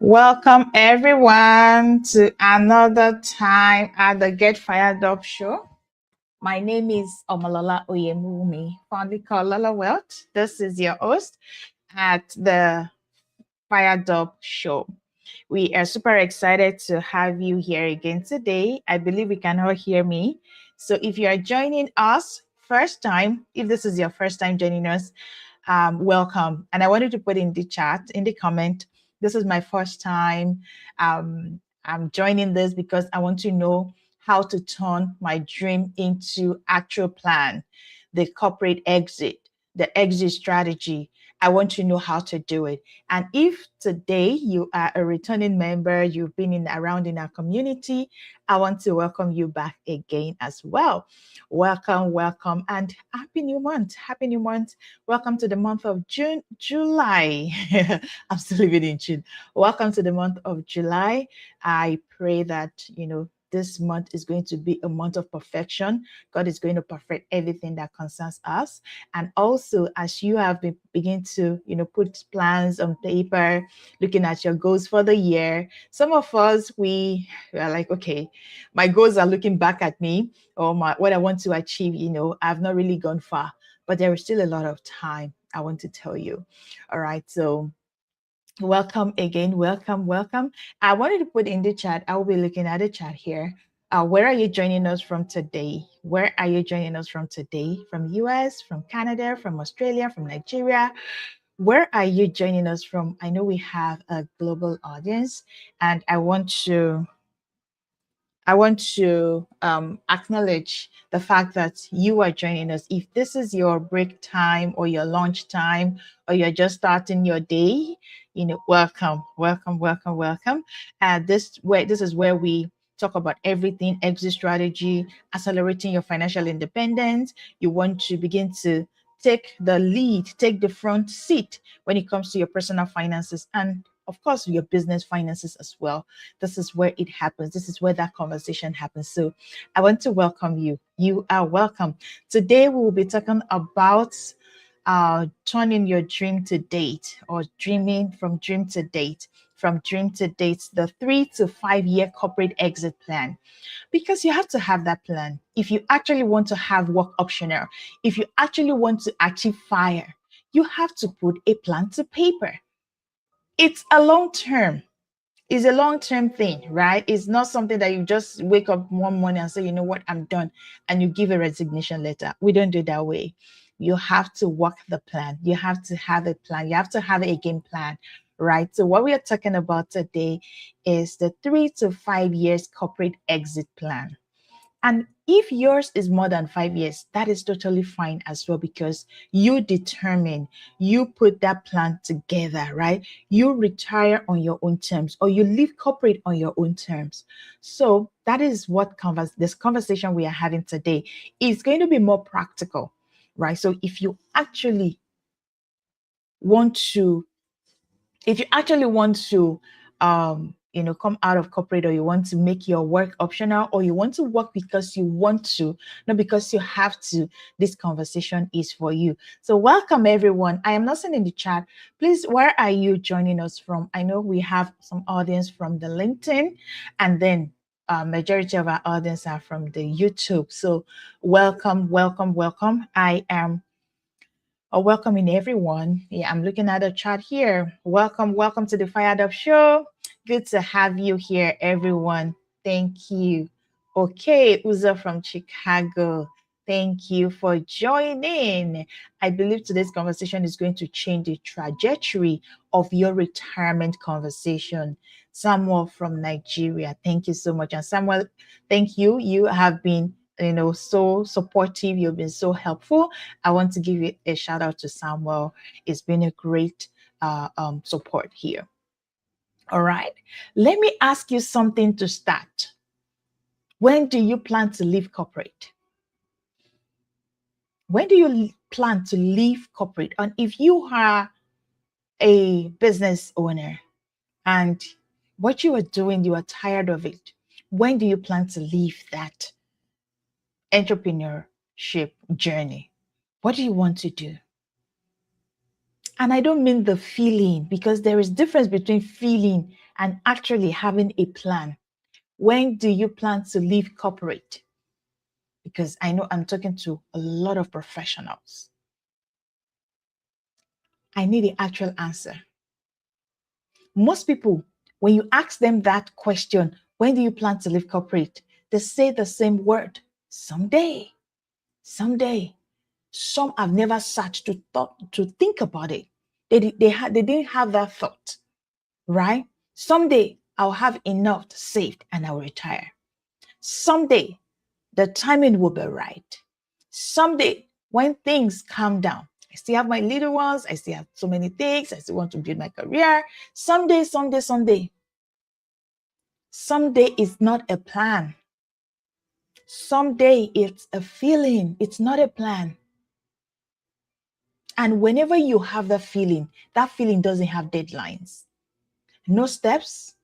Welcome everyone to another time at the Get Fired Up show. My name is Omalola Oyemumi, fondly called Lola Wealth. This is your host at the Fired Up show. We are super excited to have you here again today. I believe you can all hear me. So if you are joining us first time, if this is your first time joining us, welcome. And I wanted to put in the chat, in the comment, this is my first time. I'm joining this because I want to know how to turn my dream into actual plan, the corporate exit, the exit strategy. I want to know how to do it. And if today you are a returning member, you've been around in our community, I want to welcome you back again as well. Welcome, welcome, and happy new month. Happy new month. Welcome to the month of July. I'm still living in June. Welcome to the month of July. I pray that, this month is going to be a month of perfection. God is going to perfect everything that concerns us. And also, as you have been begin to, put plans on paper, looking at your goals for the year, some of us, we are like, okay, my goals are looking back at me, or what I want to achieve, I've not really gone far, but there is still a lot of time, I want to tell you. All right. So welcome again. Welcome, welcome. I wanted to put in the chat, I will be looking at the chat here. Where are you joining us from today? Where are you joining us from today? From US, from Canada, from Australia, from Nigeria? Where are you joining us from? I know we have a global audience, and I want to acknowledge the fact that you are joining us. If this is your break time or your lunch time, or you're just starting your day, welcome, welcome, welcome, welcome. This is where we talk about everything: exit strategy, accelerating your financial independence. You want to begin to take the lead, take the front seat when it comes to your personal finances, and of course your business finances as well. This is where it happens. This is where that conversation happens. So I want to welcome you. You are welcome. Today we will be talking about turning your dream to date, or dreaming from dream to date. From dream to date, the 3 to 5 year corporate exit plan. Because you have to have that plan. If you actually want to have work optional, if you actually want to achieve fire, you have to put a plan to paper. It's a long term. It's a long-term thing, right? It's not something that you just wake up one morning and say, you know what, I'm done, and you give a resignation letter. We don't do it that way. You have to work the plan. You have to have a plan. You have to have a game plan, right? So what we are talking about today is the 3 to 5 years corporate exit plan. And if yours is more than 5 years, that is totally fine as well, because you determine, you put that plan together, right? You retire on your own terms, or you leave corporate on your own terms. So that is what this conversation we are having today is going to be more practical, right? So want to if you actually want to come out of corporate, or you want to make your work optional, or you want to work because you want to, not because you have to, this conversation is for you. So welcome everyone. I am not seeing in the chat, please, where are you joining us from? I know we have some audience from the LinkedIn, and then majority of our audience are from the YouTube. So welcome, welcome, welcome. I am welcoming everyone. Yeah, I'm looking at the chat here. Welcome, welcome to the Fired Up Show. Good to have you here, everyone. Thank you. Okay, Uza from Chicago. Thank you for joining. I believe today's conversation is going to change the trajectory of your retirement conversation. Samuel from Nigeria. Thank you so much. And Samuel, thank you. You have been so supportive. You've been so helpful. I want to give you a shout out to Samuel. It's been a great support here. All right. Let me ask you something to start. When do you plan to leave corporate? When do you plan to leave corporate? And if you are a business owner and what you are doing, you are tired of it, when do you plan to leave that entrepreneurship journey? What do you want to do? And I don't mean the feeling, because there is difference between feeling and actually having a plan. When do you plan to leave corporate? Because I know I'm talking to a lot of professionals. I need the actual answer. Most people, when you ask them that question, when do you plan to leave corporate? They say the same word, someday, someday. Some have never sat to think about it. They didn't have that thought, right? Someday I'll have enough saved and I'll retire. Someday the timing will be right. Someday when things calm down, I still have my little ones, I still have so many things, I still want to build my career. Someday, someday, someday. Someday is not a plan. Someday it's a feeling, it's not a plan. And whenever you have that feeling doesn't have deadlines. No steps,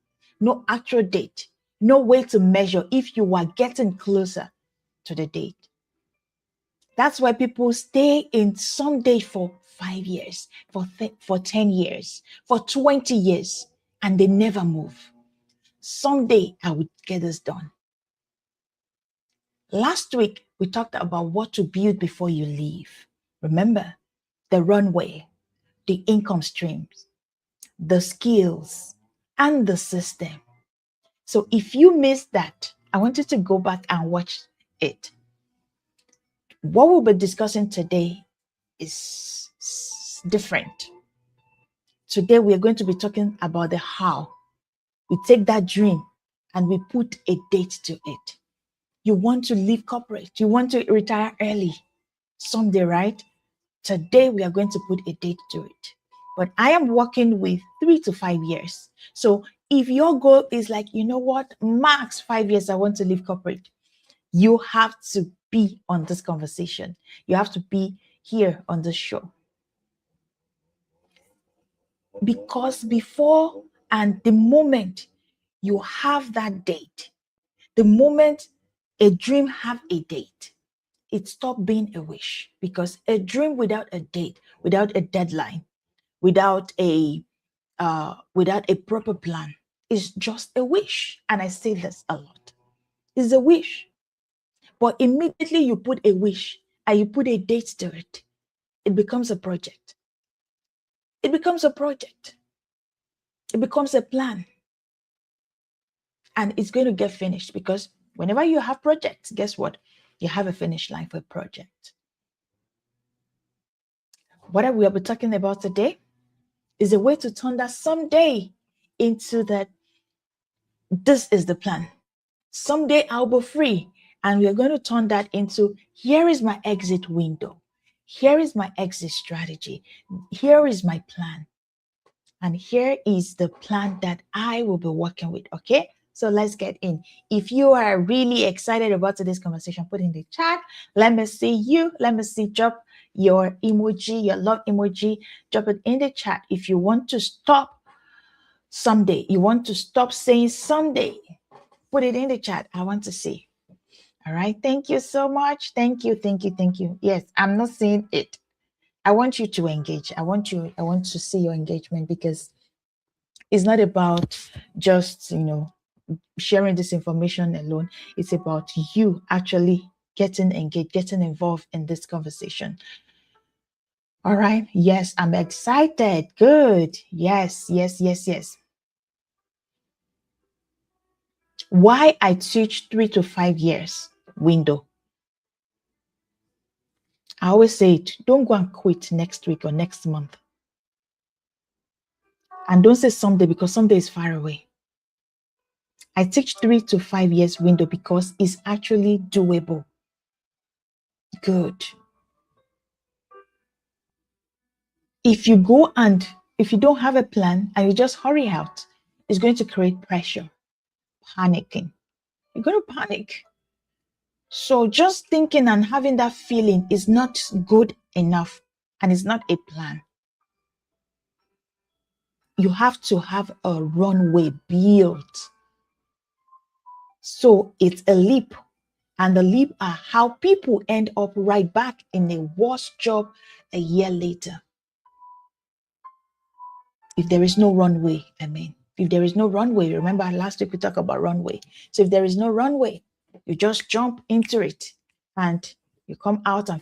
no actual date, no way to measure if you are getting closer to the date. That's why people stay in someday for 5 years, for 10 years, for 20 years, and they never move. Someday I would get this done. Last week, we talked about what to build before you leave. Remember, the runway, the income streams, the skills, and the system. So if you missed that, I want you to go back and watch it. What we'll be discussing today is different. Today, we are going to be talking about the how. We take that dream and we put a date to it. You want to leave corporate, you want to retire early someday, right? Today, we are going to put a date to it. But I am working with 3 to 5 years. So if your goal is like, you know what, max 5 years, I want to leave corporate, you have to be on this conversation. You have to be here on the show. Because before and the moment you have that date, the moment a dream have a date, it stopped being a wish. Because a dream without a date, without a deadline, without a proper plan is just a wish. And I say this a lot. It's a wish. But immediately you put a wish and you put a date to it, it becomes a project. It becomes a project. It becomes a plan. And it's going to get finished, because whenever you have projects, guess what? You have a finish line for a project. What we will be talking about today is a way to turn that someday into that this is the plan. Someday I'll be free. And we are going to turn that into, here is my exit window. Here is my exit strategy. Here is my plan. And here is the plan that I will be working with. Okay, so let's get in. If you are really excited about today's conversation, put in the chat. Let me see you. Let me see. Drop your emoji, your love emoji. Drop it in the chat. If you want to stop someday, you want to stop saying someday, put it in the chat. I want to see. All right. Thank you so much. Thank you. Thank you. Thank you. Yes, I'm not seeing it. I want you to engage. I want to see your engagement, because it's not about just, sharing this information alone. It's about you actually getting engaged, getting involved in this conversation. All right. Yes, I'm excited. Good. Yes, yes, yes, yes. Why I teach 3 to 5 years window. I always say it, don't go and quit next week or next month. And don't say someday, because someday is far away. I teach 3 to 5 years window because it's actually doable. Good. If you go and if you don't have a plan and you just hurry out, it's going to create pressure, panicking. You're going to panic. So just thinking and having that feeling is not good enough, and it's not a plan. You have to have a runway built. So it's a leap, and the leap are how people end up right back in a worse job a year later. If there is no runway, if there is no runway, remember last week we talked about runway. So if there is no runway, you just jump into it and you come out and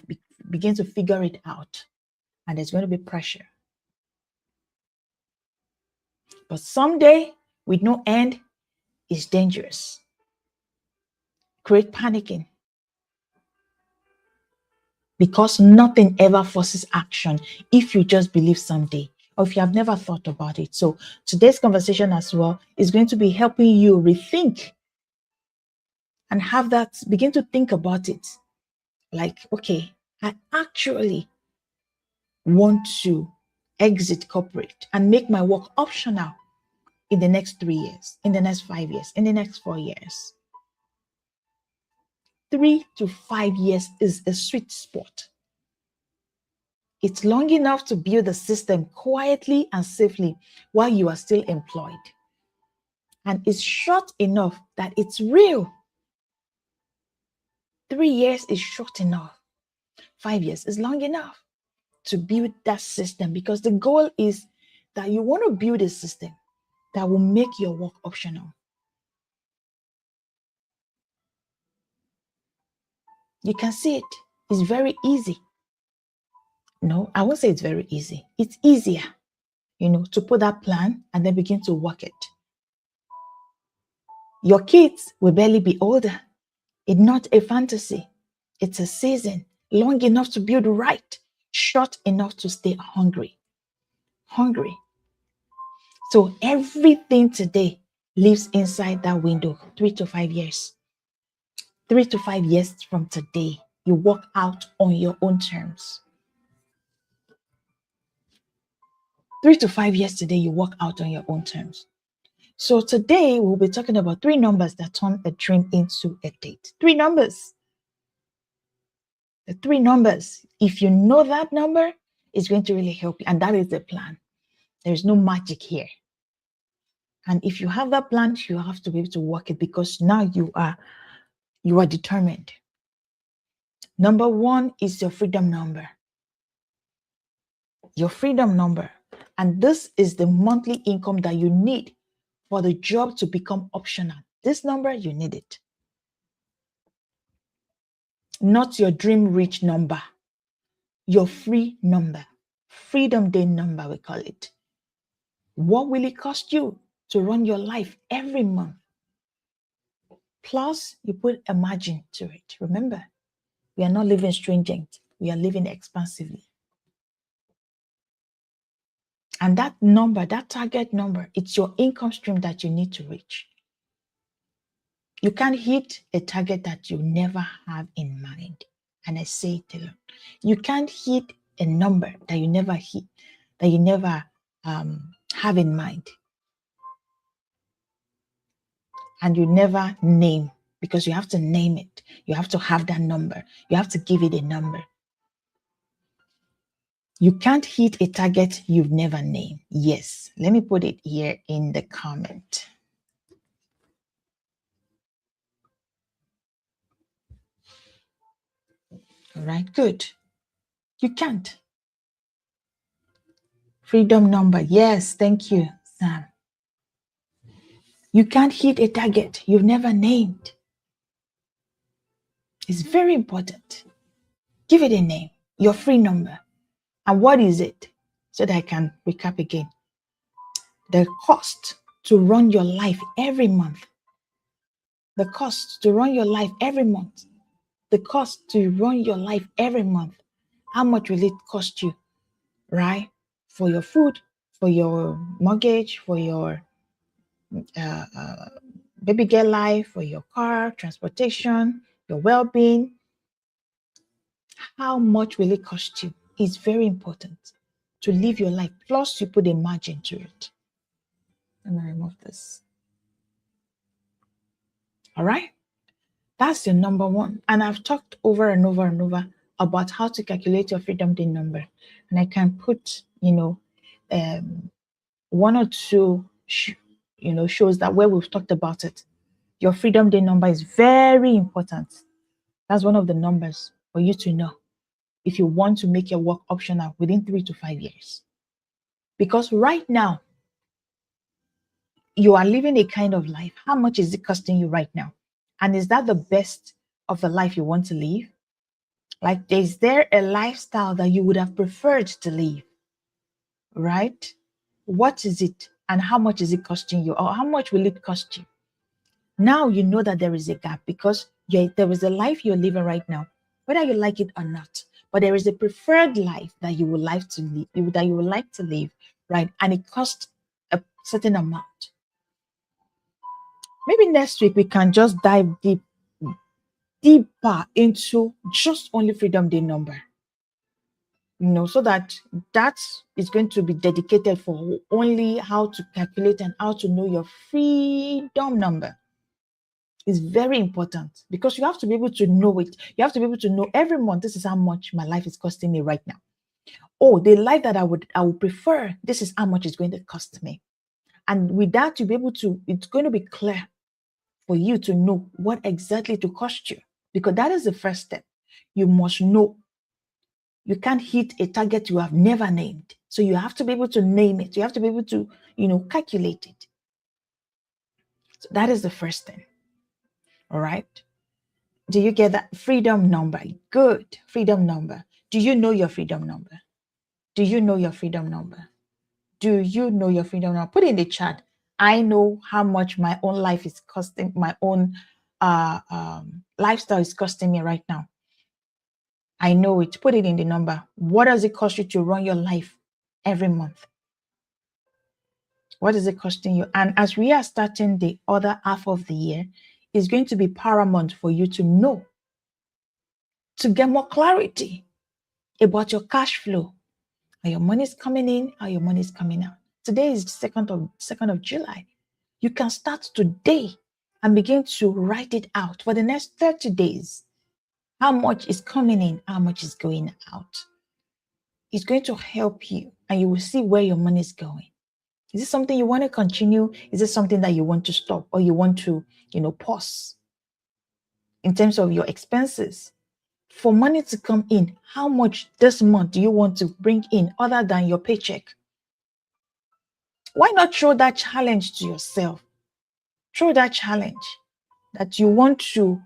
begin to figure it out. And there's going to be pressure. But someday with no end is dangerous. Create panicking. Because nothing ever forces action if you just believe someday, or if you have never thought about it. So today's conversation as well is going to be helping you rethink and have that, begin to think about it. Like, okay, I actually want to exit corporate and make my work optional in the next 3 years, in the next 5 years, in the next 4 years. 3 to 5 years is a sweet spot. It's long enough to build the system quietly and safely while you are still employed. And it's short enough that it's real. 3 years is short enough. 5 years is long enough to build that system, because the goal is that you want to build a system that will make your work optional. You can see it. It's very easy. No, I won't say it's very easy. It's easier, to put that plan and then begin to work it. Your kids will barely be older. It's not a fantasy. It's a season long enough to build right, short enough to stay hungry. So everything today lives inside that window, 3 to 5 years. 3 to 5 years from today, you work out on your own terms. 3 to 5 years today, you work out on your own terms. So today we'll be talking about 3 numbers that turn a dream into a date. 3 numbers. The 3 numbers. If you know that number, it's going to really help you. And that is the plan. There's no magic here. And if you have that plan, you have to be able to work it, because now you are determined. Number 1 is your freedom number. Your freedom number. And this is the monthly income that you need for the job to become optional. This number, you need it. Not your dream rich number. Your free number. Freedom day number, we call it. What will it cost you to run your life every month? Plus, you put a margin to it. Remember, we are not living stringent. We are living expansively. And that number, that target number, it's your income stream that you need to reach. You can't hit a target that you never have in mind. And I say it alone. You can't hit a number that you never hit, that you never have in mind. And you never name, because you have to name it. You have to have that number. You have to give it a number. You can't hit a target you've never named. Yes, let me put it here in the comment. All right, good. You can't. Freedom number. Yes, thank you, Sam. You can't hit a target you've never named. It's very important. Give it a name, your free number. And what is it? So that I can recap again. The cost to run your life every month. The cost to run your life every month. The cost to run your life every month. How much will it cost you, right? For your food, for your mortgage, for your baby girl life, for your car, transportation, your well-being. How much will it cost you? It's very important to live your life. Plus, you put a margin to it. Let me remove this. All right? That's your number 1. And I've talked over and over and over about how to calculate your freedom day number. And I can put, 1 or 2, shows that where we've talked about it. Your freedom day number is very important. That's one of the numbers for you to know if you want to make your work optional within 3 to 5 years. Because right now, you are living a kind of life. How much is it costing you right now? And is that the best of the life you want to live? Like, is there a lifestyle that you would have preferred to live? Right? What is it? And how much is it costing you? Or how much will it cost you? Now you know that there is a gap because there is a life you're living right now, whether you like it or not. But there is a preferred life that you would like to live, that you would like to live, right? And it costs a certain amount. Maybe next week we can just dive deeper into just only Freedom Day number. So that is going to be dedicated for only how to calculate and how to know your freedom number. Is very important because you have to be able to know it. You have to be able to know every month, this is how much my life is costing me right now. Oh, the life that I would prefer, this is how much it's going to cost me. And with that, you'll be able to, it's going to be clear for you to know what exactly to cost you, because that is the first step. You must know. You can't hit a target you have never named. So you have to be able to name it. You have to be able to, calculate it. So that is the first thing. All right. Do you get that? Freedom number. Good. Freedom number. Do you know your freedom number? Do you know your freedom number? Do you know your freedom number? Put it in the chat. I know how much my own life is costing, my own lifestyle is costing me right now. I know it. Put it in the number. What does it cost you to run your life every month? What is it costing you? And as we are starting the other half of the year, it's going to be paramount for you to know, to get more clarity about your cash flow. How your money is coming in, how your money is coming out. Today is the 2nd of July. You can start today and begin to write it out for the next 30 days. How much is coming in, how much is going out. It's going to help you and you will see where your money is going. Is this something you want to continue? Is this something that you want to stop or you want to, pause? In terms of your expenses, for money to come in, how much this month do you want to bring in other than your paycheck? Why not throw that challenge to yourself? Throw that challenge that you want to,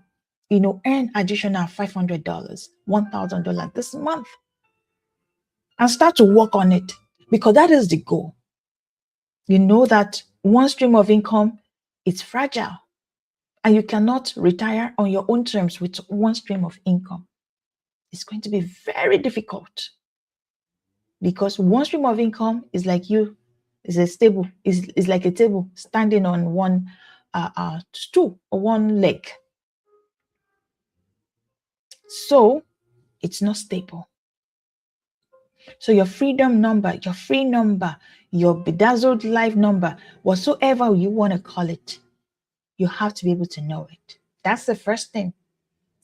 earn additional $500, $1,000 this month and start to work on it, because that is the goal. You know that one stream of income is fragile and you cannot retire on your own terms with one stream of income. It's going to be very difficult because one stream of income is like is like a table standing on one stool or one leg. So it's not stable. So your freedom number, your free number, your bedazzled life number, whatsoever you want to call it, you have to be able to know it. That's the first thing.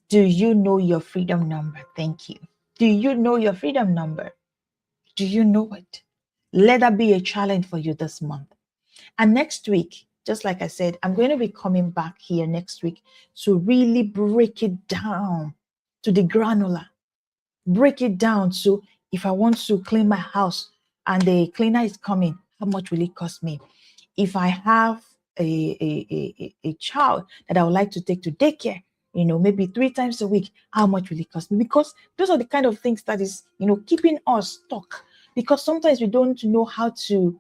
Do you know your freedom number? Thank you. Do you know your freedom number? Do you know it? Let that be a challenge for you this month. And next week, just like I said, I'm going to be coming back here next week to really break it down to the granular. Break it down to, if I want to clean my house and the cleaner is coming, how much will it cost me? If I have a child that I would like to take to daycare, maybe 3 times a week, how much will it cost me? Because those are the kind of things that is, keeping us stuck. Because sometimes we don't know how to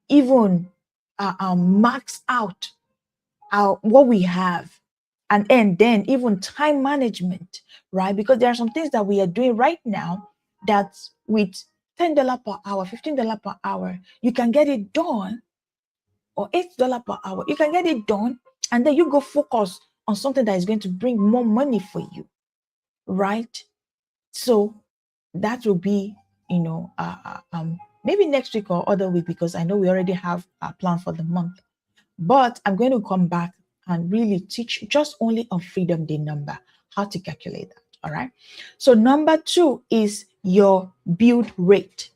even max out what we have. And then even time management, right? Because there are some things that we are doing right now that with $10 per hour, $15 per hour, you can get it done, or $8 per hour, you can get it done, and then you go focus on something that is going to bring more money for you, right? So that will be, maybe next week or other week, because I know we already have a plan for the month. But I'm going to come back and really teach just only on Freedom Day number, how to calculate that. All right. So number 2 is your build rate.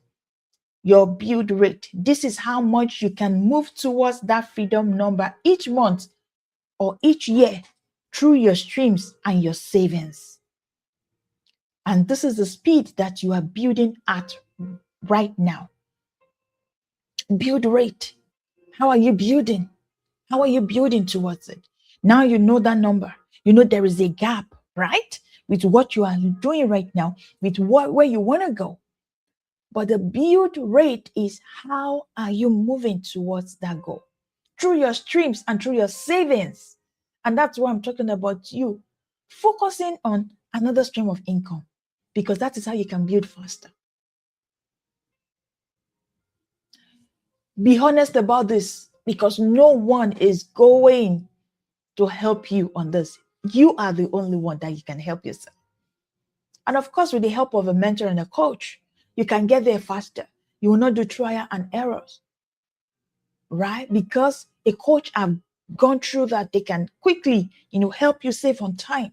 Your build rate. This is how much you can move towards that freedom number each month or each year through your streams and your savings. And this is the speed that you are building at right now. Build rate. How are you building? How are you building towards it? Now you know that number. You know there is a gap, right? With what you are doing right now, with where you want to go. But the build rate is how are you moving towards that goal? Through your streams and through your savings. And that's why I'm talking about you focusing on another stream of income, because that is how you can build faster. Be honest about this, because no one is going to help you on this. You are the only one that you can help yourself. And of course, with the help of a mentor and a coach, you can get there faster. You will not do trial and errors, right? Because a coach have gone through that, they can quickly, help you save on time.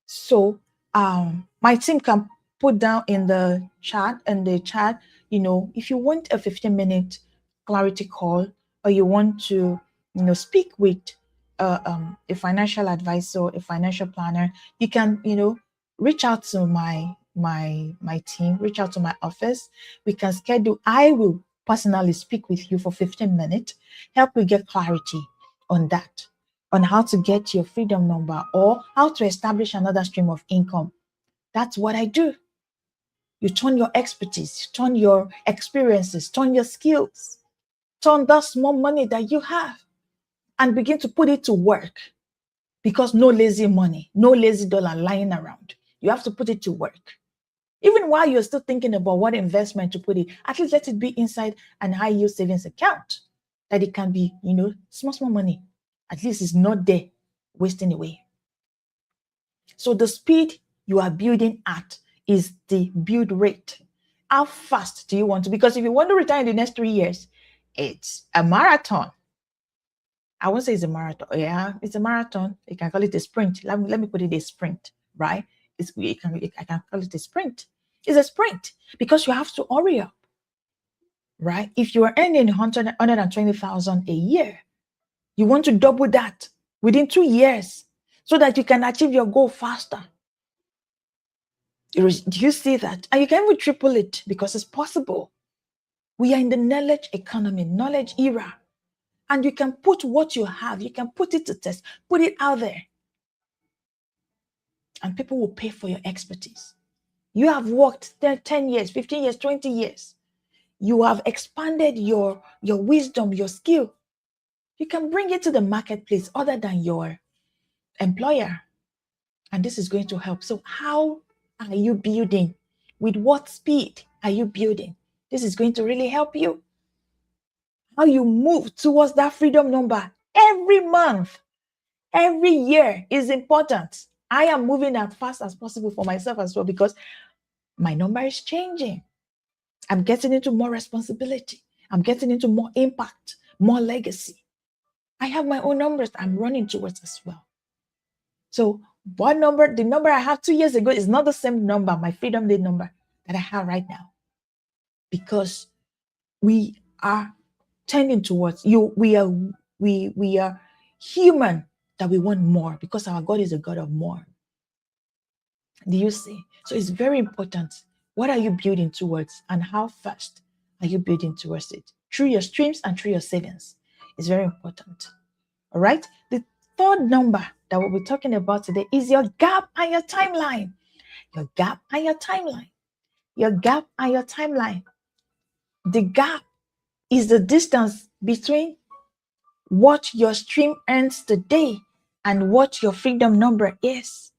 So my team can put down in the chat, if you want a 15-minute clarity call, or you want to, speak with a financial advisor, a financial planner, you can, reach out to my team, reach out to my office. We can schedule. I will personally speak with you for 15 minutes, help you get clarity on that, on how to get your freedom number or how to establish another stream of income. That's what I do. You turn your expertise, turn your experiences, turn your skills, turn that small money that you have and begin to put it to work, because no lazy money, no lazy dollar lying around. You have to put it to work. Even while you're still thinking about what investment to put it, at least let it be inside an high yield savings account, that it can be, small money. At least it's not there wasting away. So the speed you are building at is the build rate. How fast do you want to? Because if you want to retire in the next 3 years, it's a marathon. I won't say it's a marathon. Yeah, it's a marathon. You can call it a sprint. Let me put it a sprint, right? I can call it a sprint. It's a sprint because you have to hurry up, right? If you are earning 120,000 a year, you want to double that within 2 years so that you can achieve your goal faster. Do you see that? And you can even triple it because it's possible. We are in the knowledge economy, knowledge era. And you can put what you have, you can put it to test, put it out there. And people will pay for your expertise. You have worked 10 years, 15 years, 20 years. You have expanded your wisdom, your skill. You can bring it to the marketplace other than your employer. And this is going to help. So how are you building? With what speed are you building? This is going to really help you. How you move towards that freedom number every month, every year is important. I am moving as fast as possible for myself as well, because my number is changing. I'm getting into more responsibility. I'm getting into more impact, more legacy. I have my own numbers I'm running towards as well. So the number I had 2 years ago is not the same number, my freedom day number, that I have right now. Because we are tending towards we are human, that we want more, because our God is a God of more. Do you see? So it's very important. What are you building towards, and how fast are you building towards it? Through your streams and through your savings. It's very important. All right. The third number that we'll be talking about today is your gap and your timeline. Your gap and your timeline. Your gap and your timeline. The gap is the distance between what your stream earns today and what your freedom number is.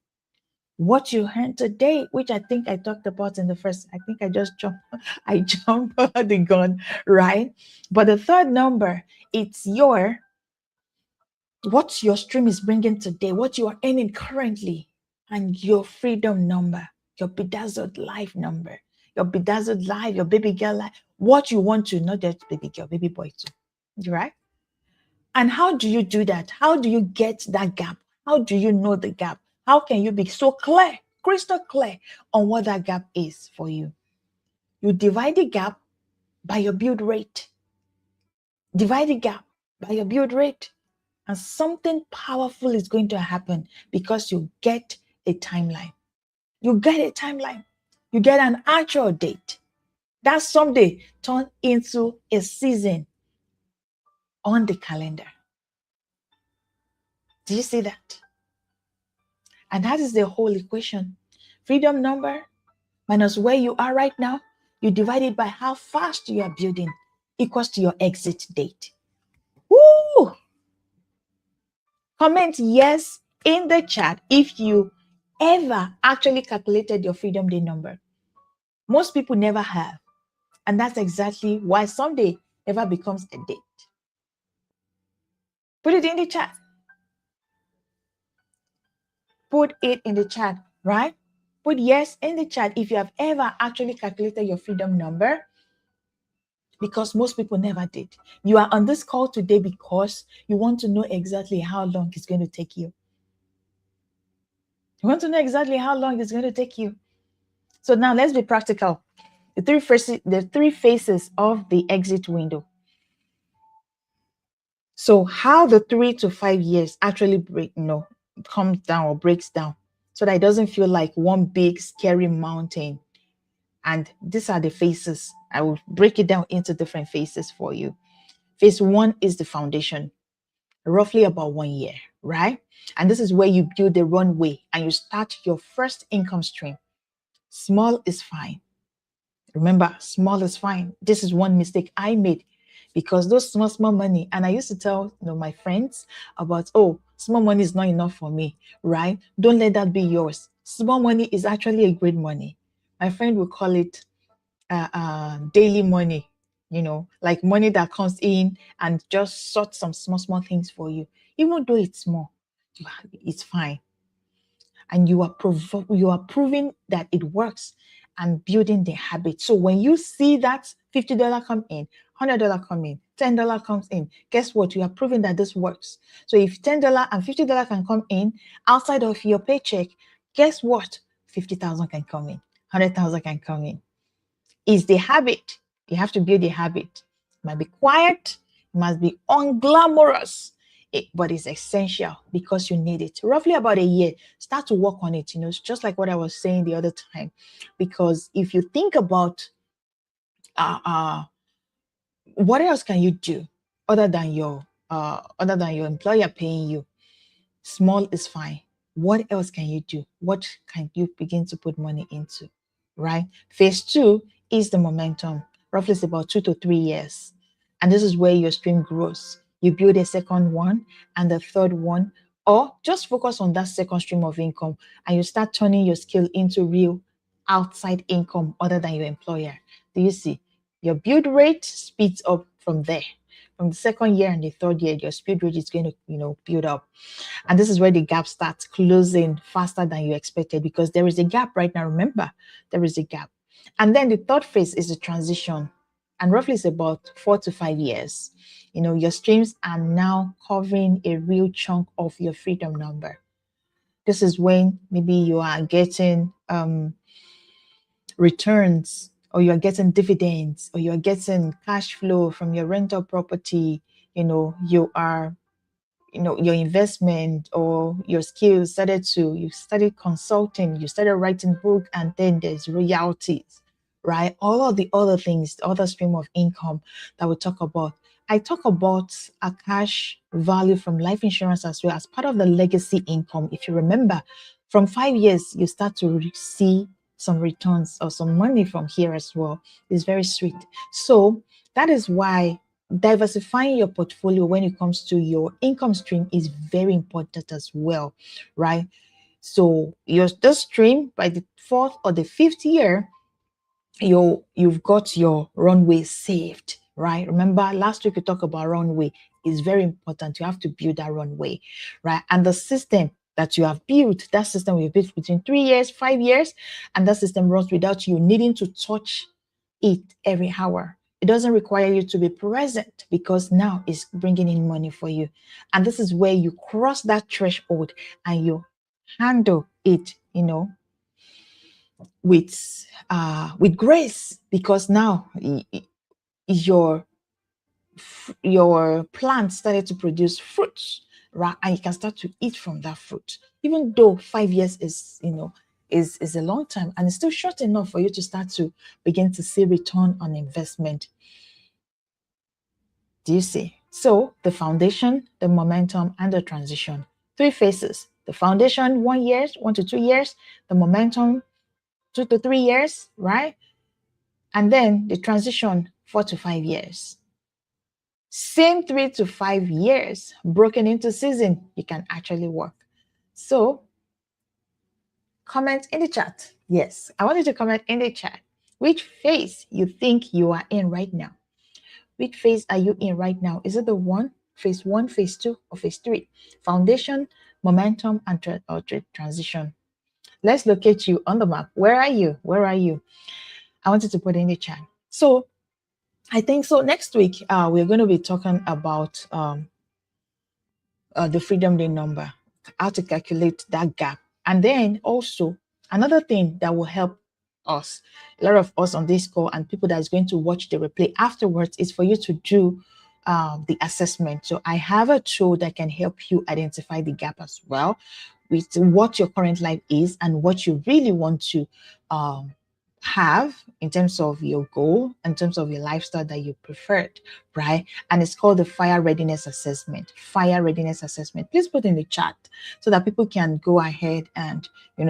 What you earn today, which I think I talked about in the first, I think I just jumped the gun, right? But the third number, it's what your stream is bringing today, what you are earning currently, and your freedom number, your bedazzled life number, your bedazzled life, your baby girl life, what you want to, not just baby girl, baby boy too, right? And how do you do that? How do you get that gap? How do you know the gap? How can you be so clear, crystal clear on what that gap is for you? You divide the gap by your build rate. Divide the gap by your build rate. And something powerful is going to happen, because you get a timeline. You get a timeline. You get an actual date. That someday turn into a season. on the calendar. Do you see that? And that is the whole equation. Freedom number minus where you are right now, you divide it by how fast you are building, equals to your exit date. Woo! Comment yes in the chat if you ever actually calculated your freedom day number. Most people never have. And that's exactly why someday never becomes a date. Put it in the chat. Put it in the chat, right? Put yes in the chat if you have ever actually calculated your freedom number, because most people never did. You are on this call today because you want to know exactly how long it's going to take you. You want to know exactly how long it's going to take you. So now let's be practical. The three faces of the exit window. So how the 3 to 5 years actually comes down or breaks down, so that it doesn't feel like one big scary mountain. And these are the phases. I will break it down into different phases for you. Phase 1 is the foundation, roughly about 1 year, right? And this is where you build the runway and you start your first income stream. Small is fine. Remember, small is fine. This is one mistake I made, because those small money, and I used to tell my friends about, oh, small money is not enough for me, right? Don't let that be yours. Small money is actually a great money. My friend would call it daily money, like money that comes in and just sort some small things for you. Even though it's small, it's fine. And you are proving that it works and building the habit. So when you see that $50 come in, $100 come in, $10 comes in, guess what? You are proving that this works. So if $10 and $50 can come in outside of your paycheck, guess what? 50,000 can come in, 100,000 can come in. It's the habit. You have to build a habit. It might be quiet, it must be unglamorous, but it's essential because you need it. Roughly about a year, start to work on it. It's just like what I was saying the other time. Because if you think about what else can you do other than your employer paying you? Small is fine. What else can you do? What can you begin to put money into? Right? Phase 2 is the momentum. Roughly it's about 2 to 3 years. And this is where your stream grows. You build a second one and the third one, or just focus on that second stream of income and you start turning your skill into real outside income other than your employer. Do you see? Your build rate speeds up from there. From the second year and the third year, your speed rate is going to, build up. And this is where the gap starts closing faster than you expected, because there is a gap right now. Remember, there is a gap. And then the third phase is the transition. And roughly it's about 4 to 5 years. Your streams are now covering a real chunk of your freedom number. This is when maybe you are getting returns, or you're getting dividends, or you're getting cash flow from your rental property. You are your investment or your skills you started consulting, you started writing book, and then there's royalties, right? All of the other things, the other stream of income that we talk about. I talk about a cash value from life insurance as well as part of the legacy income. If you remember, from 5 years, you start to see some returns or some money from here as well. It's very sweet. So that is why diversifying your portfolio when it comes to your income stream is very important as well, right? So this stream, by the 4th or the 5th year, you've got your runway saved, right? Remember last week we talked about runway. Is very important. You have to build that runway, right? And the system that you have built, that system we've built between 3 years, 5 years, and that system runs without you needing to touch it every hour. It doesn't require you to be present, because now it's bringing in money for you. And this is where you cross that threshold and you handle it, with grace, because now your plant started to produce fruits, right? And you can start to eat from that fruit, even though 5 years is a long time, and it's still short enough for you to start to begin to see return on investment. Do you see? So the foundation, the momentum, and the transition. 3 phases. The foundation, 1 year, 1 to 2 years. The momentum, 2 to 3 years, right? And then the transition, 4 to 5 years. Same 3 to 5 years broken into season, you can actually work. So comment in the chat. Yes, I want you to comment in the chat which phase you think you are in right now. Which phase are you in right now? Is it the phase 1, phase 2, or phase 3? Foundation, momentum, and transition. Let's locate you on the map. Where are you? Where are you? I want you to put in the chat. So I think so. Next week, we're going to be talking about the Freedom Day number, how to calculate that gap. And then also another thing that will help us, a lot of us on this call and people that is going to watch the replay afterwards, is for you to do the assessment. So I have a tool that can help you identify the gap as well with what your current life is and what you really want to have in terms of your goal, in terms of your lifestyle that you preferred, right? And it's called the Fire Readiness Assessment. Fire Readiness Assessment. Please put in the chat so that people can go ahead and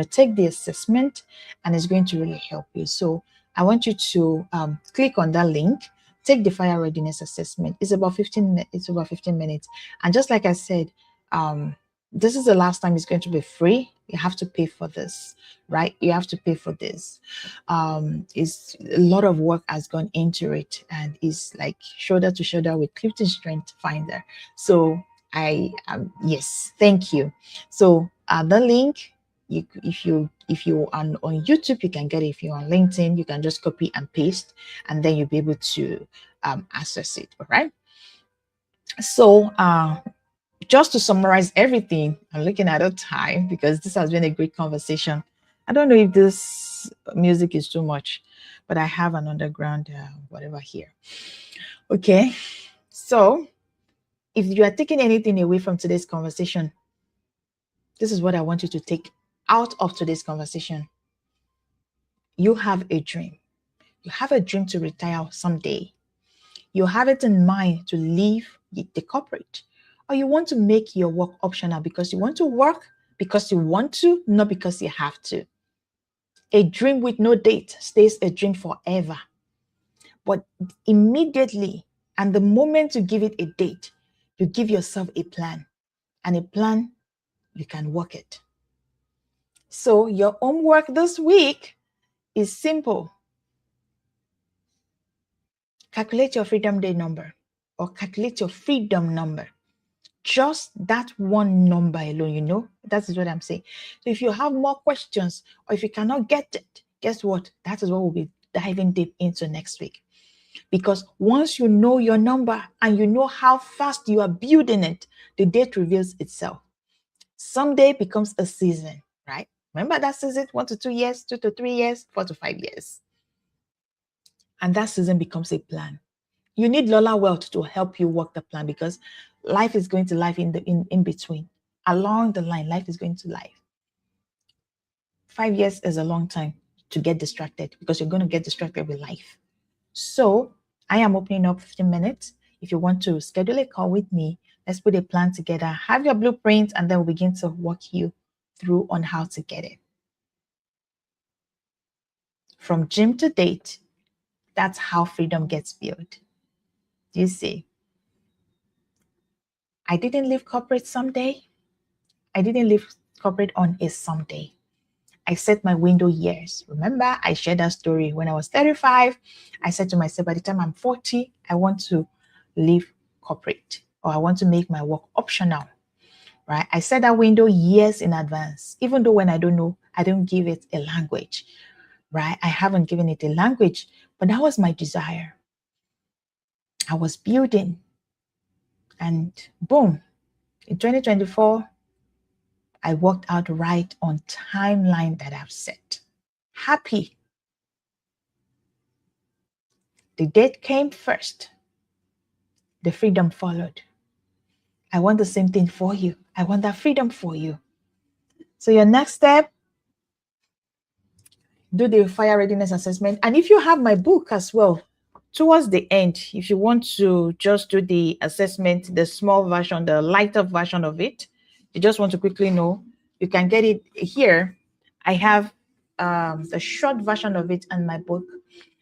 take the assessment, and it's going to really help you. So I want you to click on that link. Take the Fire Readiness Assessment. It's about 15 minutes. It's about 15 minutes. And just like I said, this is the last time it's going to be free. You have to pay for this, right? You have to pay for this. It's a lot of work has gone into it, and it's like shoulder to shoulder with Clifton Strength Finder. So yes, thank you. So the link, if you are on YouTube, you can get it. If you're on LinkedIn, you can just copy and paste, and then you'll be able to access it. All right. So just to summarize everything, I'm looking at the time because this has been a great conversation. I don't know if this music is too much, but I have an underground whatever here. Okay, so if you are taking anything away from today's conversation, this is what I want you to take out of today's conversation. You have a dream. You have a dream to retire someday. You have it in mind to leave the corporate, or you want to make your work optional because you want to work because you want to, not because you have to. A dream with no date stays a dream forever. But immediately, and the moment you give it a date, you give yourself a plan, and a plan, you can work it. So your homework this week is simple. Calculate your Freedom Day number, or calculate your freedom number. Just that one number alone, that is what I'm saying. So if you have more questions, or if you cannot get it, guess what? That is what we'll be diving deep into next week. Because once you know your number and you know how fast you are building it, the date reveals itself. Someday becomes a season, right? Remember that season, 1 to 2 years, 2 to 3 years, 4 to 5 years. And that season becomes a plan. You need Lola Wealth to help you work the plan, because life is going to life in between. Along the line, life is going to life. 5 years is a long time to get distracted, because you're going to get distracted with life. So I am opening up 15 minutes. If you want to schedule a call with me, let's put a plan together, have your blueprint, and then we'll begin to walk you through on how to get it. From gym to date, that's how freedom gets built. You see, I didn't leave corporate someday. I didn't leave corporate on a someday. I set my window years. Remember, I shared that story when I was 35. I said to myself, by the time I'm 40, I want to leave corporate, or I want to make my work optional, right? I set that window years in advance, even though when I don't know, I don't give it a language, right? I haven't given it a language, but that was my desire. I was building, and boom, in 2024, I worked out right on timeline that I've set. Happy. The date came first. The freedom followed. I want the same thing for you. I want that freedom for you. So your next step, do the Fire Readiness Assessment. And if you have my book as well, Towards the end, if you want to just do the assessment, the small version, the lighter version of it, you just want to quickly know, you can get it here. I have the short version of it in my book,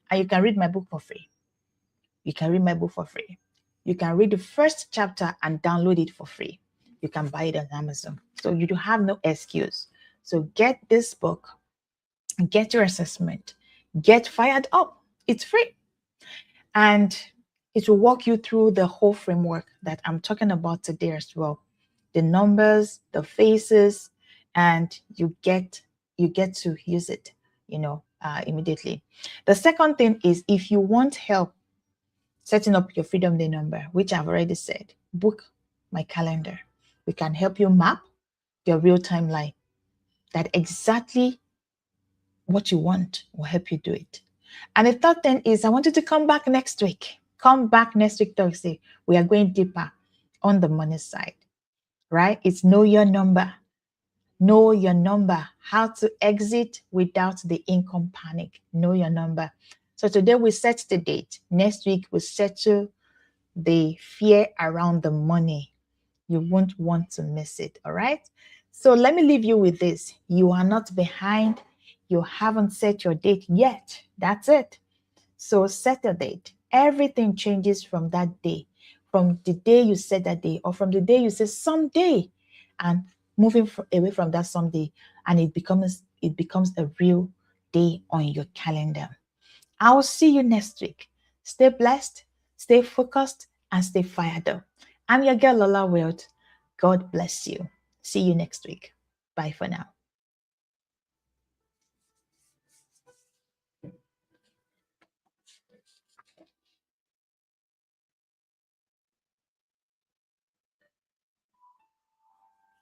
and you can read my book for free. You can read my book for free. You can read the first chapter and download it for free. You can buy it on Amazon. So you do have no excuse. So get this book, get your assessment, get fired up. It's free. And it will walk you through the whole framework that I'm talking about today as well. The numbers, the faces, and you get to use it, immediately. The second thing is, if you want help setting up your Freedom Day number, which I've already said, book my calendar. We can help you map your real timeline. That exactly what you want will help you do it. And the third thing is, I want you to come back next week. Come back next week, Thursday. We are going deeper on the money side, right? It's know your number. Know your number. How to exit without the income panic. Know your number. So today we set the date. Next week we settle the fear around the money. You won't want to miss it, all right? So let me leave you with this. You are not behind. You haven't set your date yet. That's it. So set a date. Everything changes from that day, from the day you set that day, or from the day you say someday, and moving away from that someday, and it becomes a real day on your calendar. I will see you next week. Stay blessed, stay focused, and stay fired up. I'm your girl Lola Wild. God bless you. See you next week. Bye for now.